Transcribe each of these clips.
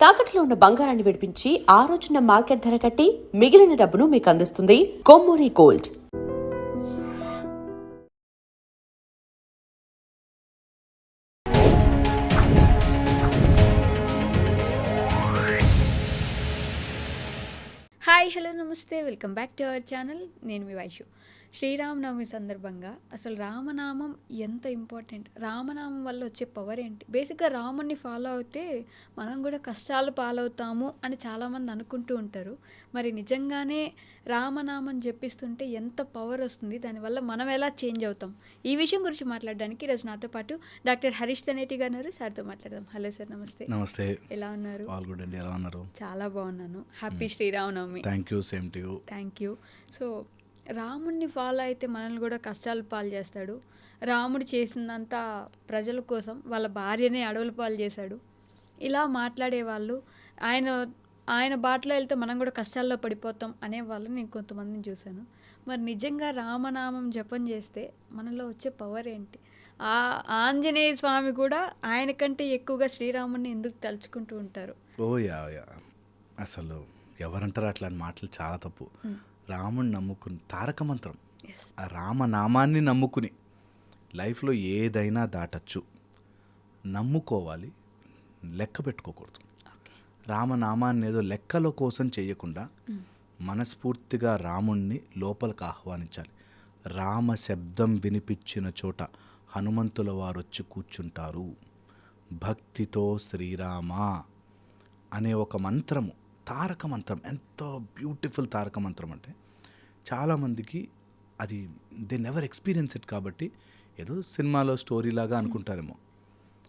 తాకట్లో ఉన్న బంగారాన్ని విడిపించి ఆ రోజున మార్కెట్ ధర కట్టి మిగిలిన డబ్బును మీకు అందిస్తుంది కొమ్మూరి గోల్డ్. హాయ్, హలో, నమస్తే, welcome back to our channel. నేను మీ వైషు. శ్రీరామనవమి సందర్భంగా అసలు రామనామం ఎంత ఇంపార్టెంట్, రామనామం వల్ల వచ్చే పవర్ ఏంటి, బేసిక్గా రాముడిని ఫాలో అవుతే మనం కూడా కష్టాలు పాలవుతాము అని చాలామంది అనుకుంటూ ఉంటారు. మరి నిజంగానే రామనామం జపిస్తుంటే ఎంత పవర్ వస్తుంది, దానివల్ల మనం ఎలా చేంజ్ అవుతాం, ఈ విషయం గురించి మాట్లాడడానికి ఈరోజు నాతో పాటు డాక్టర్ హరీష్ తనేటి గారు ఉన్నారు. సార్తో మాట్లాడదాం. హలో సార్, నమస్తే. నమస్తే. ఎలా ఉన్నారు? ఆల్ గుడ్ అండి. ఎలా ఉన్నారు? చాలా బాగున్నాను. Happy Sri Rama Navami. Thank you. Same to you. Thank you. So రాముడిని ఫాలో అయితే మనల్ని కూడా కష్టాలు పాలు చేస్తాడు. రాముడు చేసిందంతా ప్రజల కోసం, వాళ్ళ భార్యనే అడవుల పాలు చేశాడు. ఇలా మాట్లాడే వాళ్ళు, ఆయన బాటలో వెళ్తే మనం కూడా కష్టాల్లో పడిపోతాం అనే వాళ్ళని నేను కొంతమందిని చూశాను. మరి నిజంగా రామనామం జపం చేస్తే మనలో వచ్చే పవర్ ఏంటి? ఆంజనేయ స్వామి కూడా ఆయన కంటే ఎక్కువగా శ్రీరాముడిని ఎందుకు తలుచుకుంటూ ఉంటారు? యా అసలు ఎవరంటారు అట్లాంటి మాటలు? చాలా తప్పు. రాముడిని నమ్ముకుని, తారక మంత్రం, ఆ రామనామాన్ని నమ్ముకుని లైఫ్లో ఏదైనా దాటచ్చు. నమ్ముకోవాలి, లెక్క పెట్టుకోకూడదు. రామనామాన్ని ఏదో లెక్కల కోసం చేయకుండా మనస్ఫూర్తిగా రాముణ్ణి లోపలికి ఆహ్వానించాలి. రామ శబ్దం వినిపించిన చోట హనుమంతుల వారు వచ్చి కూర్చుంటారు. భక్తితో శ్రీరామ అనే ఒక మంత్రము, తారక మంత్రం, ఎంతో బ్యూటిఫుల్ తారక మంత్రం. అంటే చాలామందికి అది దే నెవర్ ఎక్స్పీరియన్స్ ఇట్, కాబట్టి ఏదో సినిమాలో స్టోరీలాగా అనుకుంటారేమో.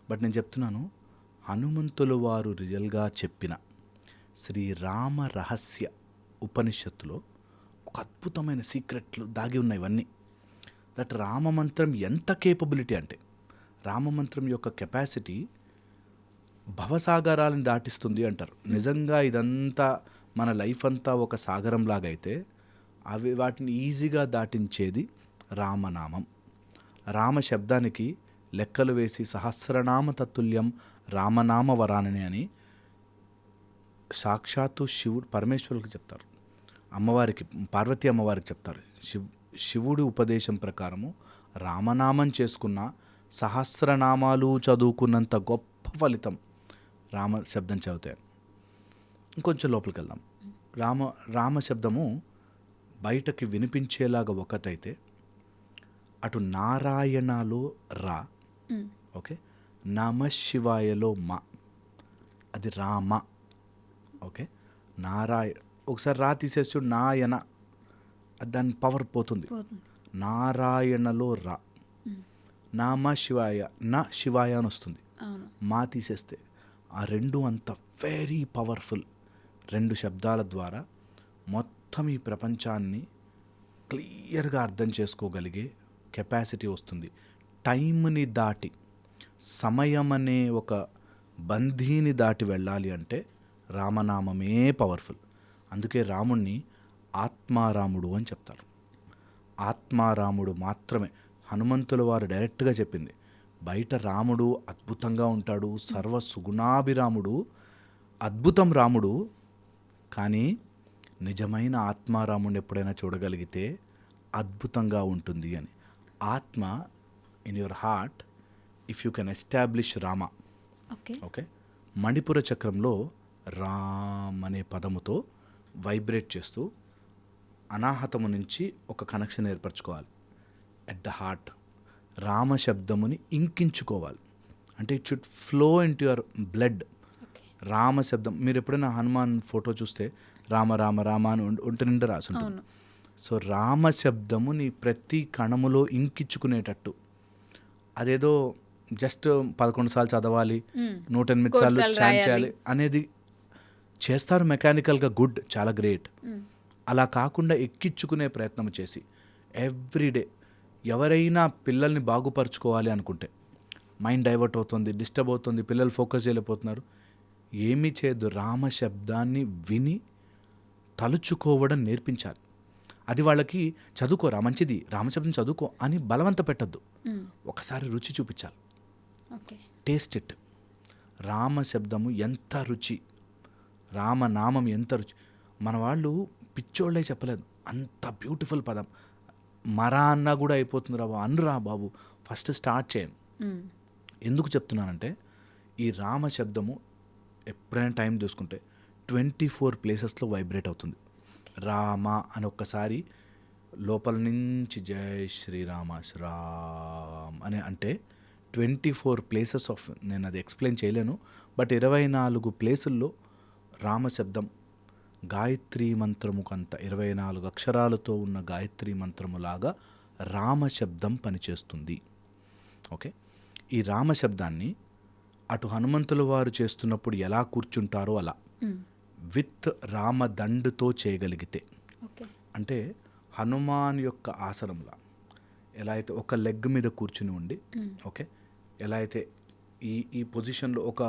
బట్ నేను చెప్తున్నాను, హనుమంతుల వారు రియల్గా చెప్పిన శ్రీరామ రహస్య ఉపనిషత్తులో ఒక అద్భుతమైన సీక్రెట్లు దాగి ఉన్నాయి. ఇవన్నీ దట్ రామమంత్రం ఎంత కేపబిలిటీ అంటే, రామమంత్రం యొక్క కెపాసిటీ భవసాగరాలను దాటిస్తుంది అంటారు. నిజంగా ఇదంతా మన లైఫ్ అంతా ఒక సాగరంలాగా అయితే వాటిని ఈజీగా దాటించేది రామనామం. రామ శబ్దానికి లెక్కలు వేసి సహస్రనామ తత్తుల్యం రామనామ వరానని అని సాక్షాత్తు శివుడు పరమేశ్వరులకు చెప్తారు, అమ్మవారికి, పార్వతీ అమ్మవారికి చెప్తారు. శివుడి ఉపదేశం ప్రకారము రామనామం చేసుకున్న సహస్రనామాలు చదువుకున్నంత గొప్ప ఫలితం రామ శబ్దం చదివితే. ఇంకొంచెం లోపలికి వెళ్దాం. రామ శబ్దము బయటకి వినిపించేలాగా ఒకటైతే, అటు నారాయణలో రా, ఓకే, నమ శివాయలో మా, అది రామ, ఓకే. ఒకసారి రా తీసేసి చూడు, నాయన, దాని పవర్ పోతుంది. నారాయణలో రా, నమ శివాయ, నా శివాయ అని వస్తుంది. మా తీసేస్తే ఆ రెండు అంత వెరీ పవర్ఫుల్ రెండు శబ్దాల ద్వారా మొత్తం ఈ ప్రపంచాన్ని క్లియర్గా అర్థం చేసుకోగలిగే కెపాసిటీ వస్తుంది. టైంని దాటి, సమయం అనే ఒక బంధీని దాటి వెళ్ళాలి అంటే రామనామమే పవర్ఫుల్. అందుకే రాముణ్ణి ఆత్మారాముడు అని చెప్తారు. ఆత్మారాముడు మాత్రమే. హనుమంతుల వారు డైరెక్ట్గా చెప్పింది, బయట రాముడు అద్భుతంగా ఉంటాడు, సర్వ సుగుణాభిరాముడు, అద్భుతం రాముడు, కానీ నిజమైన ఆత్మారాముడిని ఎప్పుడైనా చూడగలిగితే అద్భుతంగా ఉంటుంది అని. ఆత్మ in your heart, if you can establish Rama, okay, మణిపుర చక్రంలో రామ్ అనే పదముతో వైబ్రేట్ చేస్తూ అనాహతము నుంచి ఒక కనెక్షన్ ఏర్పరచుకోవాలి. ఎట్ ద హార్ట్ రామ శబ్దముని ఇంకించుకోవాలి. అంటే it should flow into your blood. Rama శబ్దం, మీరు ఎప్పుడైనా హనుమాన్ ఫోటో చూస్తే రామ రామ రామ అని ఒంటి నిండా రాసుంటుంది. సో రామ శబ్దము నీ ప్రతి కణములో ఇంకించుకునేటట్టు, అదేదో జస్ట్ 11 సార్లు చదవాలి, 108 సార్లు చాంట్ చేయాలి అనేది చేస్తారు మెకానికల్గా, గుడ్, చాలా గ్రేట్. అలా కాకుండా ఎక్కించుకునే ప్రయత్నం చేసి ఎవ్రీడే, ఎవరైనా పిల్లల్ని బాగుపరుచుకోవాలి అనుకుంటే, మైండ్ డైవర్ట్ అవుతుంది, డిస్టర్బ్ అవుతుంది, పిల్లలు ఫోకస్ చేయలేకపోతున్నారు, ఏమీ చేయొద్దు, రామ శబ్దాన్ని విని తలుచుకోవడం నేర్పించాలి. అది వాళ్ళకి చదువుకోరా, మంచిది, రామశబ్దం చదువుకో అని బలవంత పెట్టద్దు, ఒకసారి రుచి చూపించాలి. Taste it. రామ శబ్దము ఎంత రుచి రామనామం ఎంత రుచి. మన వాళ్ళు పిచ్చోళ్ళే చెప్పలేదు, అంత బ్యూటిఫుల్ పదం. మరా అన్నా కూడా అయిపోతుంది రా బాబు, అనురా బాబు, ఫస్ట్ స్టార్ట్ చేయండి. ఎందుకు చెప్తున్నానంటే ఈ రామ శబ్దము ఎప్పుడైనా టైం చూసుకుంటే 24 ప్లేసెస్లో వైబ్రేట్ అవుతుంది. రామ అని ఒక్కసారి లోపల నుంచి జై శ్రీరామ శ్రీరామ్ అని అంటే 24 ప్లేసెస్ ఆఫ్, నేను అది ఎక్స్ప్లెయిన్ చేయలేను, బట్ 24 ప్లేసుల్లో రామశబ్దం గాయత్రీ మంత్రము కంత 24 అక్షరాలతో ఉన్న గాయత్రీ మంత్రములాగా రామశబ్దం పనిచేస్తుంది. ఓకే, ఈ రామశబ్దాన్ని అటు హనుమంతుల వారు చేస్తున్నప్పుడు ఎలా కూర్చుంటారో అలా విత్ రామదండుతో చేయగలిగితే, ఓకే అంటే హనుమాన్ యొక్క ఆసనంలా ఎలా అయితే ఒక లెగ్ మీద కూర్చుని ఉండి, ఓకే, ఎలా అయితే ఈ పొజిషన్లో ఒక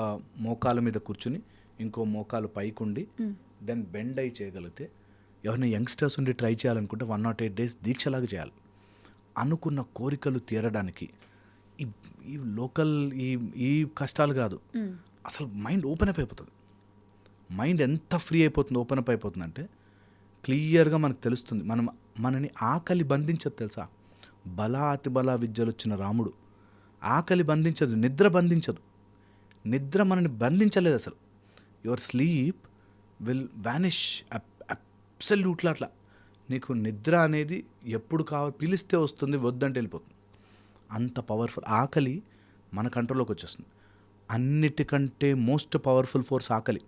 మోకాల మీద కూర్చుని ఇంకో మోకాలు పైకుండి దెన్ బెండ్ అయి చేయగలిగితే, ఎవరైనా యంగ్స్టర్స్ ఉండి ట్రై చేయాలనుకుంటే 108 days దీక్షలాగా చేయాలి. అనుకున్న కోరికలు తీరడానికి ఈ లోకల్ ఈ కష్టాలు కాదు, అసలు మైండ్ ఓపెన్ అప్ అయిపోతుంది. మైండ్ ఎంత ఫ్రీ అయిపోతుంది, ఓపెన్ అప్ అయిపోతుంది అంటే క్లియర్గా మనకు తెలుస్తుంది. మనని ఆకలి బంధించదు తెలుసా. బలా అతి బలా విద్యలు వచ్చిన రాముడు ఆకలి బంధించదు, నిద్ర బంధించదు. నిద్ర మనని బంధించలేదు అసలు. Your sleep will vanish absolutely. అట్లా నీకు నిద్ర అనేది ఎప్పుడు పిలిస్తే వస్తుంది, వద్దంటే వెళ్ళిపోతుంది. అంత పవర్ఫుల్. ఆకలి మన కంట్రోల్లోకి వచ్చేస్తుంది. అన్నిటికంటే మోస్ట్ పవర్ఫుల్ ఫోర్స్ ఆకలి.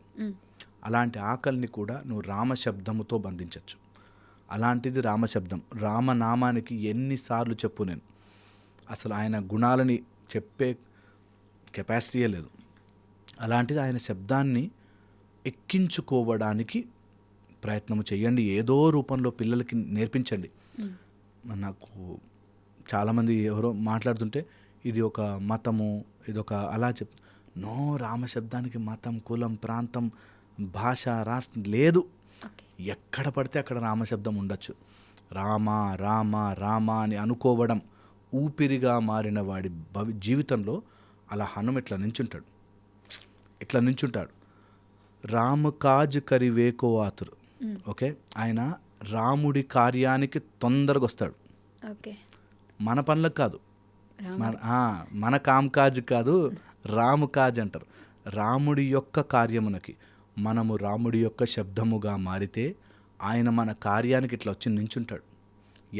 అలాంటి ఆకలిని కూడా నువ్వు రామశబ్దముతో బంధించవచ్చు. అలాంటిది రామశబ్దం. రామనామానికి ఎన్నిసార్లు చెప్పు నేను, అసలు ఆయన గుణాలని చెప్పే కెపాసిటీయే లేదు. అలాంటిది ఆయన శబ్దాన్ని ఎక్కించుకోవడానికి ప్రయత్నం చేయండి. ఏదో రూపంలో పిల్లలకి నేర్పించండి. నాకు చాలామంది ఎవరో మాట్లాడుతుంటే ఇది ఒక మతము, ఇది ఒక అలా నో, రామశబ్దానికి మతం, కులం, ప్రాంతం, భాష, రాష్ట్రం లేదు. ఎక్కడ పడితే అక్కడ రామశబ్దం ఉండొచ్చు. రామ రామ రామ అని అనుకోవడం ఊపిరిగా మారిన వాడి జీవితంలో అలా హనుమ ఇట్లా నించుంటాడు. రామ కాజ్ కరివేకో ఆతురు. ఓకే, ఆయన రాముడి కార్యానికి తొందరగా వస్తాడు. ఓకే, మన పనులకు కాదు, మన కామ్కాజ్ కాదు, రాము కాజ్ అంటారు. రాముడి యొక్క కార్యమునకి మనము రాముడి యొక్క శబ్దముగా మారితే ఆయన మన కార్యానికి ఇట్లా వచ్చి నించుంటాడు.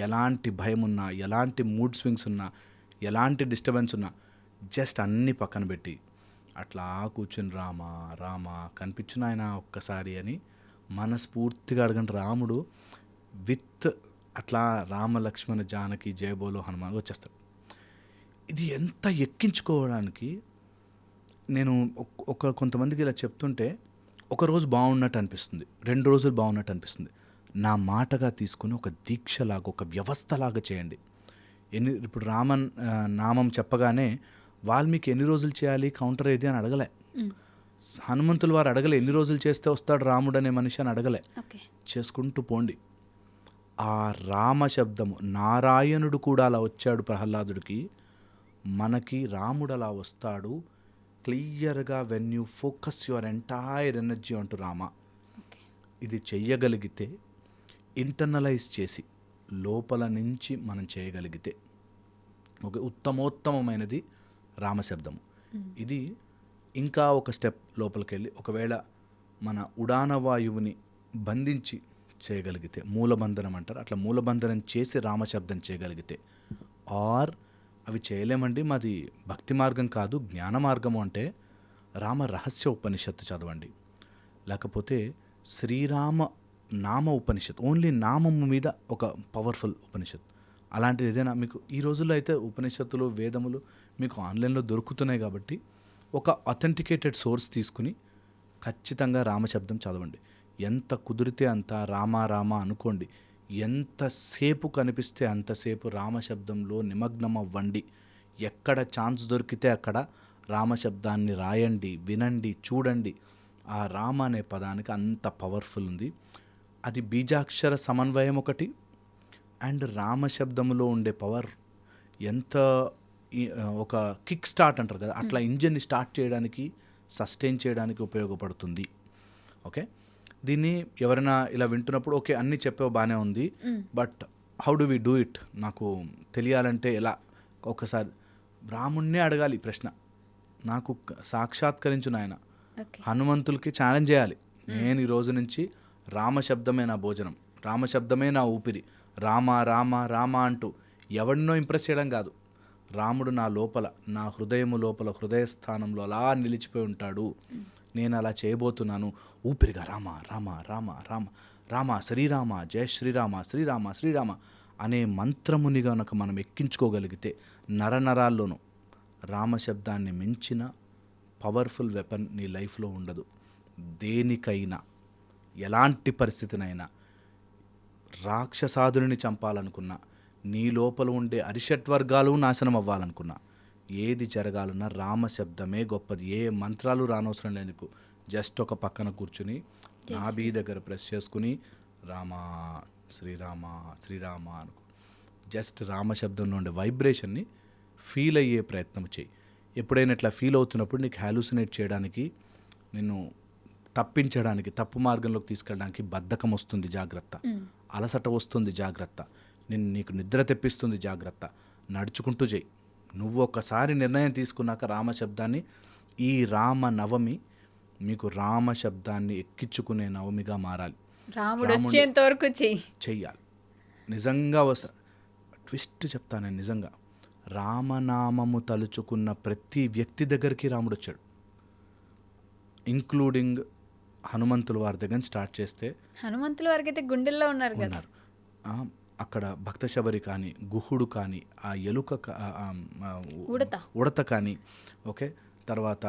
ఎలాంటి భయం ఉన్నా, ఎలాంటి మూడ్ స్వింగ్స్ ఉన్నా, ఎలాంటి డిస్టర్బెన్స్ ఉన్నా జస్ట్ అన్నీ పక్కన పెట్టి అట్లా కూర్చుని రామ రామ కనిపించిన ఆయన ఒక్కసారి అని మనస్ఫూర్తిగా అడగండి. రాముడు విత్ అట్లా రామ లక్ష్మణ జానకి జయబోలో హనుమాన్ వచ్చేస్తాడు. ఇది ఎంత ఎక్కించుకోవడానికి నేను కొంతమందికి ఇలా చెప్తుంటే ఒక రోజు బాగున్నట్టు అనిపిస్తుంది, 2 రోజులు బాగున్నట్టు అనిపిస్తుంది. నా మాటగా తీసుకుని ఒక దీక్షలాగా, ఒక వ్యవస్థలాగా చేయండి. ఇప్పుడు నామం చెప్పగానే వాల్మీకి ఎన్ని రోజులు చేయాలి, కౌంటర్ ఏది అని అడగలే. హనుమంతుల వారు అడగలే ఎన్ని రోజులు చేస్తే వస్తాడు రాముడు అనే మనిషి అని అడగలే. చేసుకుంటూ పోండి. ఆ రామ శబ్దము, నారాయణుడు కూడా అలా వచ్చాడు ప్రహ్లాదుడికి, మనకి రాముడు అలా వస్తాడు క్లియర్గా. When you focus your entire energy అంటూ రామ, ఇది చెయ్యగలిగితే, ఇంటర్నలైజ్ చేసి లోపల నుంచి మనం చేయగలిగితే ఒక ఉత్తమోత్తమైనది రామశబ్దము. ఇది ఇంకా ఒక స్టెప్ లోపలికి వెళ్ళి ఒకవేళ మన ఉడాన వాయువుని బంధించి చేయగలిగితే, మూలబంధనం అంటారు, అట్లా మూలబంధనం చేసి రామశబ్దం చేయగలిగితే, ఆర్ అవి చేయలేమండి మాది భక్తి మార్గం కాదు జ్ఞాన మార్గము అంటే రామ రహస్య ఉపనిషత్తు చదవండి, లేకపోతే శ్రీరామ నామ ఉపనిషత్, ఓన్లీ నామము మీద ఒక పవర్ఫుల్ ఉపనిషత్. అలాంటిది ఏదైనా మీకు ఈ రోజుల్లో అయితే ఉపనిషత్తులు, వేదములు మీకు ఆన్లైన్లో దొరుకుతున్నాయి కాబట్టి ఒక అథెంటికేటెడ్ సోర్స్ తీసుకుని ఖచ్చితంగా రామశబ్దం చదవండి. ఎంత కుదిరితే అంత రామ రామ అనుకోండి. ఎంతసేపు కనిపిస్తే అంతసేపు రామశబ్దంలో నిమగ్నం అవ్వండి. ఎక్కడ ఛాన్స్ దొరికితే అక్కడ రామశబ్దాన్ని రాయండి, వినండి, చూడండి. ఆ రామ అనే పదానికి అంత పవర్ఫుల్ ఉంది. అది బీజాక్షర సమన్వయం ఒకటి, అండ్ రామశబ్దంలో ఉండే పవర్ ఎంత ఒక కిక్ స్టార్ట్ అంటారు కదా, అట్లా ఇంజిన్ని స్టార్ట్ చేయడానికి, సస్టైన్ చేయడానికి ఉపయోగపడుతుంది. ఓకే, దీన్ని ఎవరైనా ఇలా వింటున్నప్పుడు ఓకే అన్నీ చెప్పావు బాగానే ఉంది, but how do we do it, నాకు తెలియాలంటే ఎలా? ఒకసారి రాముణ్ణే అడగాలి ఈ ప్రశ్న. నాకు సాక్షాత్కరించిన ఆయన ఓకే. హనుమంతులకి ఛాలెంజ్ చేయాలి. నేను ఈ రోజు నుంచి రామశబ్దమే నా భోజనం, రామశబ్దమే నా ఊపిరి, రామ రామ రామ అంటూ ఎవరినో ఇంప్రెస్ చేయడం కాదు. రాముడు నా లోపల, నా హృదయము లోపల, హృదయ స్థానంలో అలా నిలిచిపోయి ఉంటాడు. నేను అలా చేయబోతున్నాను. ఊపిరిగా రామ రామ రామ రామ రామ శ్రీరామ జయ శ్రీరామ శ్రీరామ శ్రీరామ అనే మంత్రముని గనక మనం ఎక్కించుకోగలిగితే నరనరాల్లోనూ రామశబ్దాన్ని మించిన పవర్ఫుల్ వెపన్ నీ లైఫ్లో ఉండదు. దేనికైనా, ఎలాంటి పరిస్థితినైనా, రాక్షసాదుని చంపాలనుకున్నా, నీ లోపల ఉండే అరిషట్వర్గాలు నాశనం అవ్వాలనుకున్నా, ఏది జరగాలన్నా రామశబ్దమే గొప్పది. ఏ మంత్రాలు రానవసరం లేనికు, జస్ట్ ఒక పక్కన కూర్చుని నాభి దగ్గర ప్రెస్ చేసుకుని రామ శ్రీరామ శ్రీరామ అనుకో. జస్ట్ రామశబ్దంలో ఉండే వైబ్రేషన్ని ఫీల్ అయ్యే ప్రయత్నం చేయి. ఎప్పుడైనా ఇట్లా ఫీల్ అవుతున్నప్పుడు నీకు హాలుసినేట్ చేయడానికి, నిన్ను తప్పించడానికి, తప్పు మార్గంలోకి తీసుకెళ్ళడానికి బద్ధకం వస్తుంది, జాగ్రత్త. అలసట వస్తుంది, జాగ్రత్త. నీకు నిద్ర తెప్పిస్తుంది, జాగ్రత్త. నడుచుకుంటూ చేయి. నువ్వు ఒక్కసారి నిర్ణయం తీసుకున్నాక రామశబ్దాన్ని, ఈ రామ నవమి మీకు రామశబ్దాన్ని ఎక్కించుకునే నవమిగా మారాలి. రాముడు వచ్చేంత వరకు చెయ్యాలి. నిజంగా ట్విస్ట్ చెప్తాను నేను, నిజంగా రామనామము తలుచుకున్న ప్రతి వ్యక్తి దగ్గరికి రాముడు వచ్చాడు, ఇంక్లూడింగ్ హనుమంతుల వారి దగ్గర స్టార్ట్ చేస్తే. హనుమంతుల వారికి అయితే గుండెల్లో ఉన్నారు కదా. అక్కడ భక్త శబరి కానీ, గుహుడు కానీ, ఆ ఎలుక ఉడత కానీ, ఓకే, తర్వాత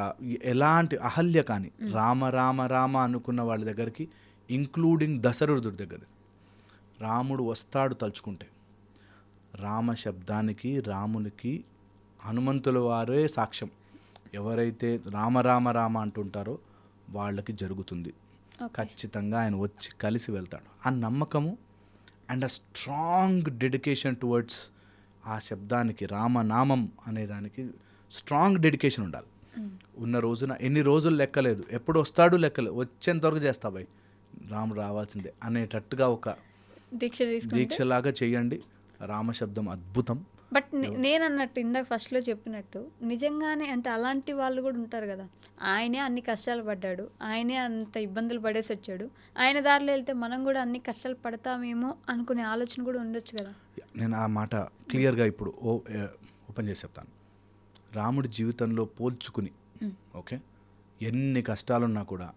ఎలాంటి అహల్య కానీ, రామ రామ రామ అనుకున్న వాళ్ళ దగ్గరికి, ఇంక్లూడింగ్ దశరథుడి దగ్గర రాముడు వస్తాడు తలుచుకుంటే. రామశబ్దానికి, రామునికి హనుమంతుల వారే సాక్ష్యం. ఎవరైతే రామ రామ రామ అంటుంటారో వాళ్ళకి జరుగుతుంది. ఖచ్చితంగా ఆయన వచ్చి కలిసి వెళ్తాడు. ఆ నమ్మకము and a strong dedication towards ఆ శబ్దానికి, రామనామం అనేదానికి స్ట్రాంగ్ డెడికేషన్ ఉండాలి. ఉన్న రోజున ఎన్ని రోజులు లెక్కలేదు, ఎప్పుడు వస్తాడు లెక్కలేదు, వచ్చేంతవరకు చేస్తా బాయ్, రాముడు రావాల్సిందే అనేటట్టుగా ఒక దీక్షలాగా చేయండి. రామశబ్దం అద్భుతం. బట్ నేను అన్నట్టు ఇందాక ఫస్ట్లో చెప్పినట్టు, నిజంగానే అంటే అలాంటి వాళ్ళు కూడా ఉంటారు కదా, ఆయనే అన్ని కష్టాలు పడ్డాడు, ఆయనే అంత ఇబ్బందులు పడేసి వచ్చాడు, ఆయన దారిలో వెళ్తే మనం కూడా అన్ని కష్టాలు పడతామేమో అనుకునే ఆలోచన కూడా ఉండొచ్చు కదా. నేను ఆ మాట క్లియర్గా ఇప్పుడు ఓపెన్ చేసి చెప్తాను. రాముడి జీవితంలో పోల్చుకుని, ఓకే, ఎన్ని కష్టాలున్నా కూడా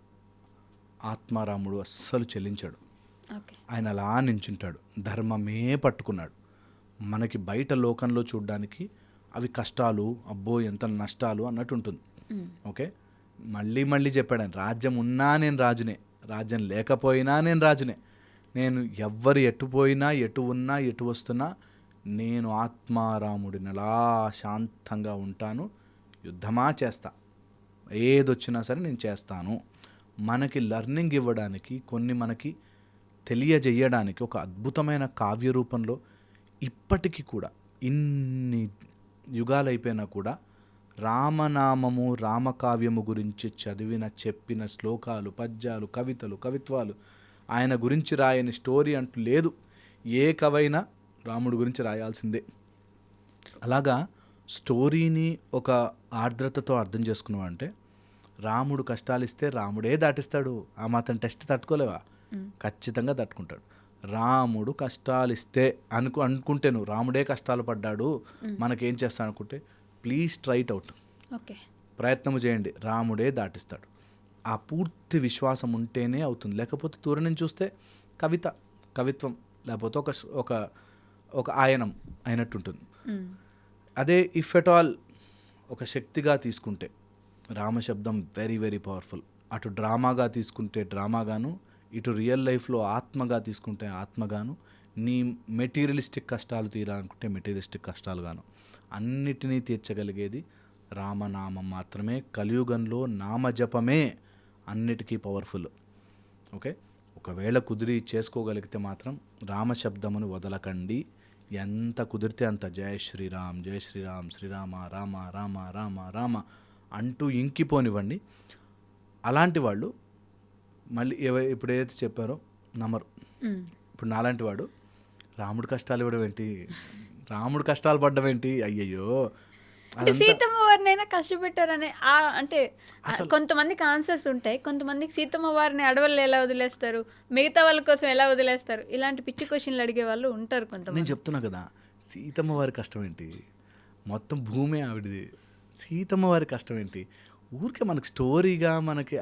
ఆత్మారాముడు అస్సలు చెల్లించాడు. ఆయన అలా నించుంటాడు, ధర్మమే పట్టుకున్నాడు. మనకి బయట లోకంలో చూడడానికి అవి కష్టాలు, అబ్బో ఎంత నష్టాలు అన్నట్టు ఉంటుంది. ఓకే, మళ్ళీ మళ్ళీ చెప్పాడు ఆయన, రాజ్యం ఉన్నా నేను రాజునే, రాజ్యం లేకపోయినా నేను రాజునే, నేను ఎవ్వరు ఎటు పోయినా, ఎటు ఉన్నా, ఎటు వస్తున్నా నేను ఆత్మారాముడిని అలా శాంతంగా ఉంటాను, యుద్ధమా చేస్తా, ఏదొచ్చినా సరే నేను చేస్తాను. మనకి లర్నింగ్ ఇవ్వడానికి, కొన్ని మనకి తెలియజేయడానికి ఒక అద్భుతమైన కావ్య రూపంలో ఇప్పటికీ కూడా, ఇన్ని యుగాలైపోయినా కూడా రామనామము, రామకావ్యము గురించి చదివిన, చెప్పిన శ్లోకాలు, పద్యాలు, కవితలు, కవిత్వాలు, ఆయన గురించి రాయని స్టోరీ అంటూ లేదు. ఏ కవైనా రాముడి గురించి రాయాల్సిందే. అలాగా స్టోరీని ఒక ఆర్ద్రతతో అర్థం చేసుకున్నావు అంటే, రాముడు కష్టాలు ఇస్తే రాముడే దాటిస్తాడు. ఆ మాత్రం టెస్ట్ తట్టుకోలేవా? ఖచ్చితంగా తట్టుకుంటాడు. రాముడు కష్టాలు ఇస్తే అనుకుంటే, నువ్వు రాముడే కష్టాలు పడ్డాడు, మనకేం చేస్తాను అనుకుంటే, ప్లీజ్ ట్రై ఇట్ అవుట్, ప్రయత్నం చేయండి, రాముడే దాటిస్తాడు. ఆ పూర్తి విశ్వాసం ఉంటేనే అవుతుంది. లేకపోతే దూరం నుంచి చూస్తే కవిత్వం, లేకపోతే ఒక ఆయనం అయినట్టుంటుంది. అదే ఇఫ్ ఎట్ ఆల్ ఒక శక్తిగా తీసుకుంటే రామశబ్దం వెరీ వెరీ పవర్ఫుల్. అటు డ్రామాగా తీసుకుంటే డ్రామాగాను, ఇటు రియల్ లైఫ్లో ఆత్మగా తీసుకుంటే ఆత్మగాను, నీ మెటీరియలిస్టిక్ కష్టాలు తీరాలనుకుంటే మెటీరియలిస్టిక్ కష్టాలుగాను, అన్నిటినీ తీర్చగలిగేది రామనామం మాత్రమే. కలియుగంలో నామజపమే అన్నిటికీ పవర్ఫుల్. ఓకే, ఒకవేళ కుదిరి చేసుకోగలిగితే మాత్రం రామశబ్దమును వదలకండి. ఎంత కుదిరితే అంత జయ శ్రీరామ్, జయ శ్రీరామ్, శ్రీరామ రామ రామ రామ రామ అంటూ ఇంకిపోనివ్వండి. అలాంటి వాళ్ళు మళ్ళీ ఇప్పుడు ఏదైతే చెప్పారో నమ్మరు. ఇప్పుడు నాలాంటి వాడు రాముడు కష్టాలు ఇవ్వడం ఏంటి, రాముడు కష్టాలు పడ్డం ఏంటి, అయ్యయ్యో. అంటే సీతమ్మ వారినైనా కష్టపెట్టారనే అంటే కొంతమందికి ఆన్సర్స్ ఉంటాయి, కొంతమందికి సీతమ్మ వారిని అడవుల్లో ఎలా వదిలేస్తారు, మిగతా వాళ్ళ కోసం ఎలా వదిలేస్తారు, ఇలాంటి పిచ్చి క్వశ్చన్లు అడిగే వాళ్ళు ఉంటారు కొంతమంది. నేను చెప్తున్నా కదా, సీతమ్మ వారి కష్టం ఏంటి, మొత్తం భూమే ఆవిడది. సీతమ్మ వారి కష్టం ఏంటి, ఊరికే మనకి స్టోరీగా మనకి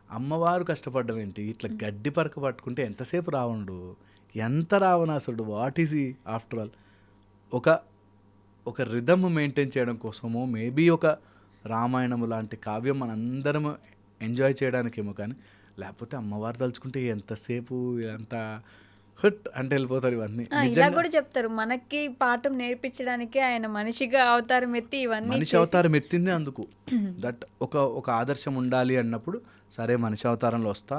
అమ్మవారు కష్టపడ్డం ఏంటి, ఇట్లా గడ్డి పరక పట్టుకుంటే ఎంతసేపు రావణుడు, ఎంత రావణాసురుడు, వాట్ ఈజ్ ఈ ఆఫ్టర్ ఆల్. ఒక రిథమ్ మెయింటైన్ చేయడం కోసమో మేబీ ఒక రామాయణము లాంటి కావ్యం మనందరం ఎంజాయ్ చేయడానికేమో, కానీ లేకపోతే అమ్మవారు తలుచుకుంటే ఎంతసేపు ఎంత హుట్ అంటే వెళ్ళిపోతారు ఇవన్నీ. ఇలా కూడా చెప్తారు, మనకి పాఠం నేర్పించడానికి ఆయన మనిషిగా అవతారం ఎత్తి ఇవన్నీ మనిషి అవతారం ఎత్తింది అందుకు. దట్ ఒక ఆదర్శం ఉండాలి అన్నప్పుడు సరే మనిషి అవతారంలో వస్తా,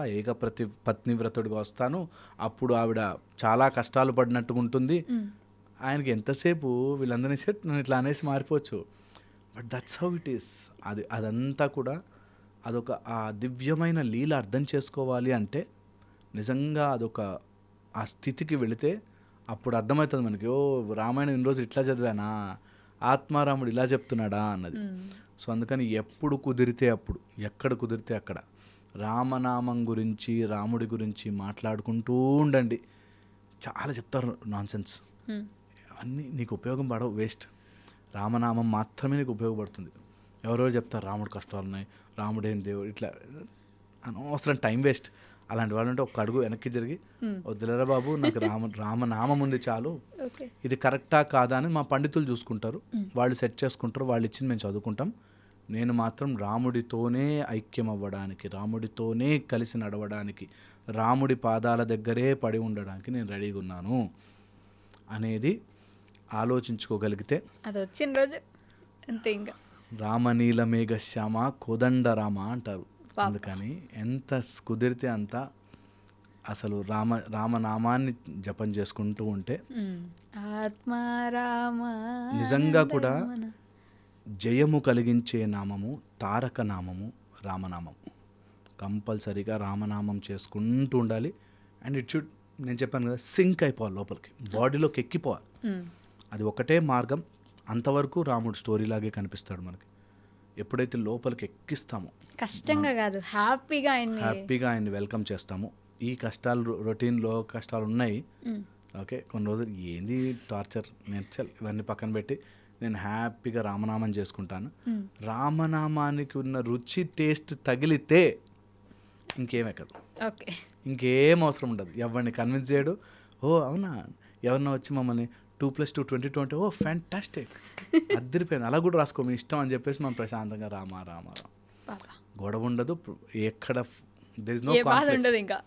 పత్నివ్రతుడిగా వస్తాను, అప్పుడు ఆవిడ చాలా కష్టాలు పడినట్టుగా ఉంటుంది. ఆయనకి ఎంతసేపు వీళ్ళందరినీ సెట్ నేను ఇట్లా అనేసి మారిపోవచ్చు, but that's how it is. అదంతా కూడా అదొక ఆ దివ్యమైన లీల అర్థం చేసుకోవాలి అంటే నిజంగా ఆ స్థితికి వెళితే అప్పుడు అర్థమవుతుంది మనకి, ఓ రామాయణం ఇన్ని రోజులు ఇట్లా చదివానా, ఆత్మారాముడు ఇలా చెప్తున్నాడా అన్నది. సో అందుకని ఎప్పుడు కుదిరితే అప్పుడు, ఎక్కడ కుదిరితే అక్కడ రామనామం గురించి రాముడి గురించి మాట్లాడుకుంటూ ఉండండి. చాలా చెప్తారు నాన్ సెన్స్, అన్నీ నీకు ఉపయోగం పడవు, వేస్ట్. రామనామం మాత్రమే నీకు ఉపయోగపడుతుంది. ఎవరెవరు చెప్తారు రాముడు కష్టాలు ఉన్నాయి, రాముడేం దేవుడు, ఇట్లా అనవసరం టైం వేస్ట్. అలాంటి వాళ్ళు అంటే ఒక అడుగు వెనక్కి జరిగి వద్దులేరా బాబు, నాకు రామనామం ఉంది చాలు, ఇది కరెక్టా కాదా అని మా పండితులు చూసుకుంటారు, వాళ్ళు సెట్ చేసుకుంటారు, వాళ్ళు ఇచ్చింది మేము చదువుకుంటాం. నేను మాత్రం రాముడితోనే ఐక్యం అవ్వడానికి, రాముడితోనే కలిసి నడవడానికి, రాముడి పాదాల దగ్గరే పడి ఉండడానికి నేను రెడీగా ఉన్నాను అనేది ఆలోచించుకోగలిగితే అది వచ్చిన రోజు అంతే. ఇంకా రామనీల మేఘశ్యామ కోదండ రామ అంటారు. అందుకని ఎంత కుదిరితే అంత అసలు రామనామాన్ని జపం చేసుకుంటూ ఉంటే ఆత్మారామ నిజంగా కూడా జయము కలిగించే నామము తారక నామము రామనామం. కంపల్సరీగా రామనామం చేసుకుంటూ ఉండాలి. అండ్ ఇట్ షుడ్, నేను చెప్పాను కదా, సింక్ అయిపోవాలి, లోపలికి బాడీలోకి ఎక్కిపోవాలి. అది ఒకటే మార్గం. అంతవరకు రాముడు స్టోరీలాగే కనిపిస్తాడు మనకి. ఎప్పుడైతే లోపలికి ఎక్కిస్తామో, కష్టంగా కాదు హ్యాపీగా ఆయన్ని వెల్కమ్ చేస్తాము. ఈ కష్టాలు రొటీన్లో కష్టాలు ఉన్నాయి, ఓకే, కొన్ని రోజులు ఏంది టార్చర్, నేను ఇవన్నీ పక్కన పెట్టి నేను హ్యాపీగా రామనామం చేసుకుంటాను. రామనామానికి ఉన్న రుచి టేస్ట్ తగిలితే ఇంకేమెక్కదు, ఇంకేం అవసరం ఉండదు. ఎవరిని కన్విన్స్ చేయడు. ఓ అవునా, ఎవరన్నా వచ్చి మమ్మల్ని 2+2 22 అంటే ఓ ఫ్యాంటాస్టిక్ అద్దరిపోయింది, అలా కూడా రాసుకో మీ ఇష్టం అని చెప్పేసి మనం ప్రశాంతంగా రామ రామ గొడవ ఉండదు, ఎక్కడ దేర్ ఇస్ నో కాన్ఫ్లిక్ట్, ఇంకా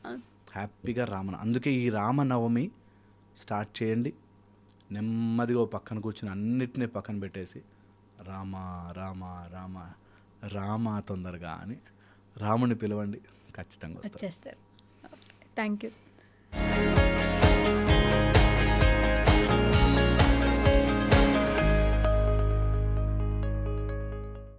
హ్యాపీగా అందుకే ఈ రామనవమి స్టార్ట్ చేయండి. నెమ్మదిగా పక్కన కూర్చుని అన్నిటినీ పక్కన పెట్టేసి రామ రామ రామ రామ తొందరగా అని రాముని పిలవండి, ఖచ్చితంగా వచ్చేస్తారు. Thank you.